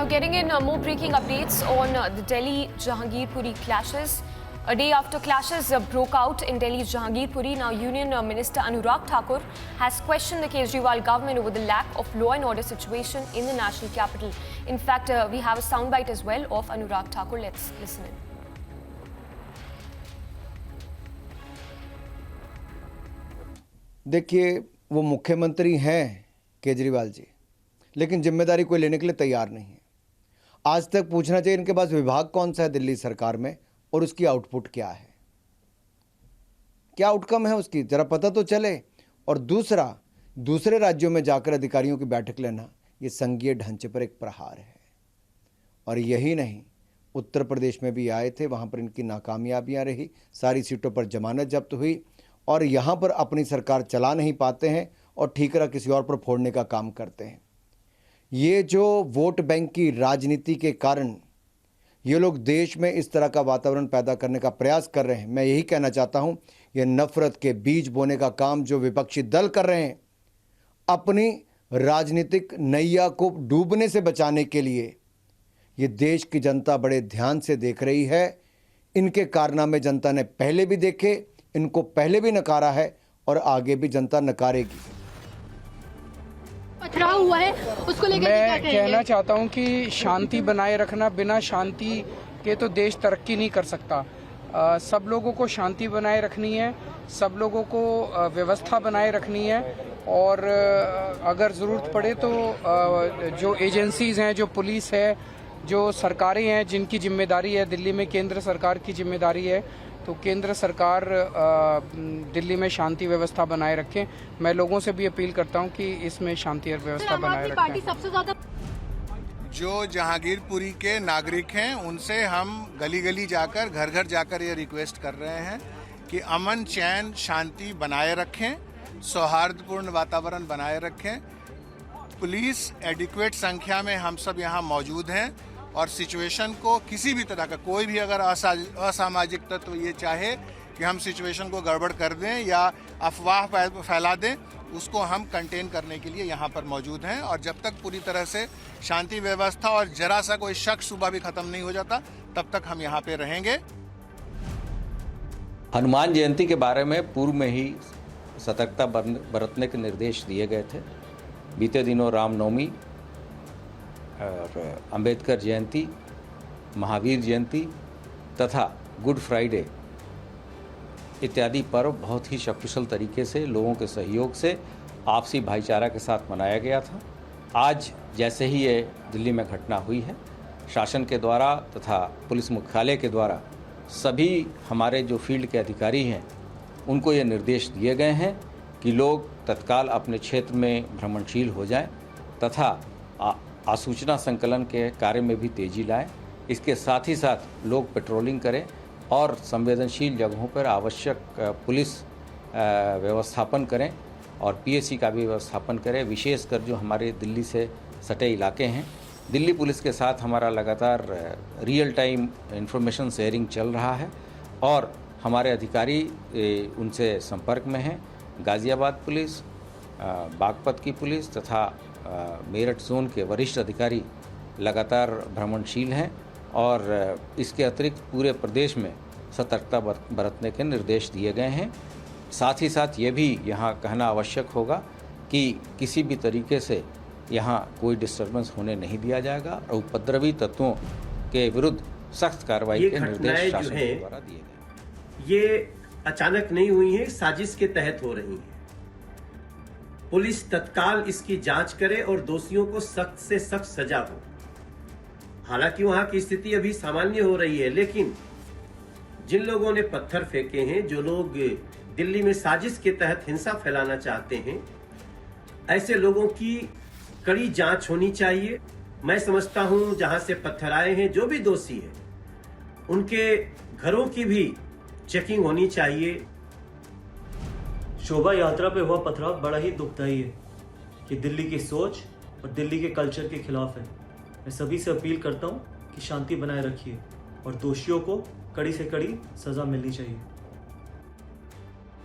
Now getting in more breaking updates on the Delhi Jahangirpuri clashes. A day after clashes broke out in Delhi's Jahangirpuri, now Union Minister Anurag Thakur has questioned the Kejriwal government over the lack of law and order situation in the national capital. In fact, we have a soundbite as well of Anurag Thakur. Let's listen in. देखिए, वो मुख्यमंत्री हैं केजरीवाल जी, लेकिन जिम्मेदारी कोई लेने के लिए तैयार नहीं है। आज तक पूछना चाहिए इनके पास विभाग कौन सा है दिल्ली सरकार में और उसकी आउटपुट क्या है, क्या आउटकम है उसकी, जरा पता तो चले। और दूसरे राज्यों में जाकर अधिकारियों की बैठक लेना, ये संघीय ढांचे पर एक प्रहार है। और यही नहीं, उत्तर प्रदेश में भी आए थे, वहाँ पर इनकी नाकामयाबियाँ रही, सारी सीटों पर जमानत जब्त हुई और यहाँ पर अपनी सरकार चला नहीं पाते हैं और ठीकरा किसी और पर फोड़ने का काम करते हैं। ये जो वोट बैंक की राजनीति के कारण ये लोग देश में इस तरह का वातावरण पैदा करने का प्रयास कर रहे हैं, मैं यही कहना चाहता हूँ, ये नफरत के बीज बोने का काम जो विपक्षी दल कर रहे हैं, अपनी राजनीतिक नैया को डूबने से बचाने के लिए ये देश की जनता बड़े ध्यान से देख रही है। इनके कारनामे जनता ने पहले भी देखे, इनको पहले भी नकारा है और आगे भी जनता नकारेगी। पथराव हुआ है, उसको लेकर मैं कहना चाहता हूं कि शांति बनाए रखना, बिना शांति के तो देश तरक्की नहीं कर सकता। सब लोगों को शांति बनाए रखनी है, सब लोगों को व्यवस्था बनाए रखनी है और अगर ज़रूरत पड़े तो जो एजेंसीज हैं, जो पुलिस है, जो सरकारें हैं जिनकी जिम्मेदारी है, दिल्ली में केंद्र सरकार की जिम्मेदारी है, तो केंद्र सरकार दिल्ली में शांति व्यवस्था बनाए रखें। मैं लोगों से भी अपील करता हूं कि इसमें शांति और व्यवस्था बनाए रखें। सबसे ज्यादा जो जहांगीरपुरी के नागरिक हैं उनसे हम गली गली जाकर, घर घर जाकर ये रिक्वेस्ट कर रहे हैं कि अमन चैन शांति बनाए रखें, सौहार्दपूर्ण वातावरण बनाए रखें। पुलिस एडिक्वेट संख्या में हम सब यहाँ मौजूद हैं और सिचुएशन को किसी भी तरह का कोई भी अगर असामाजिक तत्व ये चाहे कि हम सिचुएशन को गड़बड़ कर दें या अफवाह फैला दें, उसको हम कंटेन करने के लिए यहाँ पर मौजूद हैं। और जब तक पूरी तरह से शांति व्यवस्था और जरा सा कोई शक शुबा भी खत्म नहीं हो जाता, तब तक हम यहाँ पे रहेंगे। हनुमान जयंती के बारे में पूर्व में ही सतर्कता बरतने के निर्देश दिए गए थे। बीते दिनों रामनवमी और अंबेडकर जयंती, महावीर जयंती तथा गुड फ्राइडे इत्यादि पर्व बहुत ही सकुशल तरीके से लोगों के सहयोग से आपसी भाईचारा के साथ मनाया गया था। आज जैसे ही ये दिल्ली में घटना हुई है, शासन के द्वारा तथा पुलिस मुख्यालय के द्वारा सभी हमारे जो फील्ड के अधिकारी हैं उनको ये निर्देश दिए गए हैं कि लोग तत्काल अपने क्षेत्र में भ्रमणशील हो जाएं तथा आसूचना संकलन के कार्य में भी तेजी लाएं। इसके साथ ही साथ लोग पेट्रोलिंग करें और संवेदनशील जगहों पर आवश्यक पुलिस व्यवस्थापन करें और पीएसी का भी व्यवस्थापन करें। विशेषकर जो हमारे दिल्ली से सटे इलाके हैं, दिल्ली पुलिस के साथ हमारा लगातार रियल टाइम इंफॉर्मेशन शेयरिंग चल रहा है और हमारे अधिकारी उनसे संपर्क में हैं। गाज़ियाबाद पुलिस, बागपत की पुलिस तथा मेरठ जोन के वरिष्ठ अधिकारी लगातार भ्रमणशील हैं और इसके अतिरिक्त पूरे प्रदेश में सतर्कता बरतने के निर्देश दिए गए हैं। साथ ही साथ ये भी यहाँ कहना आवश्यक होगा कि किसी भी तरीके से यहाँ कोई डिस्टर्बेंस होने नहीं दिया जाएगा और उपद्रवी तत्वों के विरुद्ध सख्त कार्रवाई के निर्देश शासन के द्वारा दिए गए। ये अचानक नहीं हुई है, साजिश के तहत हो रही है। पुलिस तत्काल इसकी जांच करे और दोषियों को सख्त से सख्त सजा हो। हालांकि वहां की स्थिति अभी सामान्य हो रही है, लेकिन जिन लोगों ने पत्थर फेंके हैं, जो लोग दिल्ली में साजिश के तहत हिंसा फैलाना चाहते हैं, ऐसे लोगों की कड़ी जांच होनी चाहिए। मैं समझता हूं जहां से पत्थर आए हैं, जो भी दोषी है, उनके घरों की भी चेकिंग होनी चाहिए। शोभा यात्रा पे हुआ पथराव बड़ा ही दुखदायी है। ये दिल्ली की सोच और दिल्ली के कल्चर के खिलाफ है। मैं सभी से अपील करता हूँ कि शांति बनाए रखिए और दोषियों को कड़ी से कड़ी सजा मिलनी चाहिए।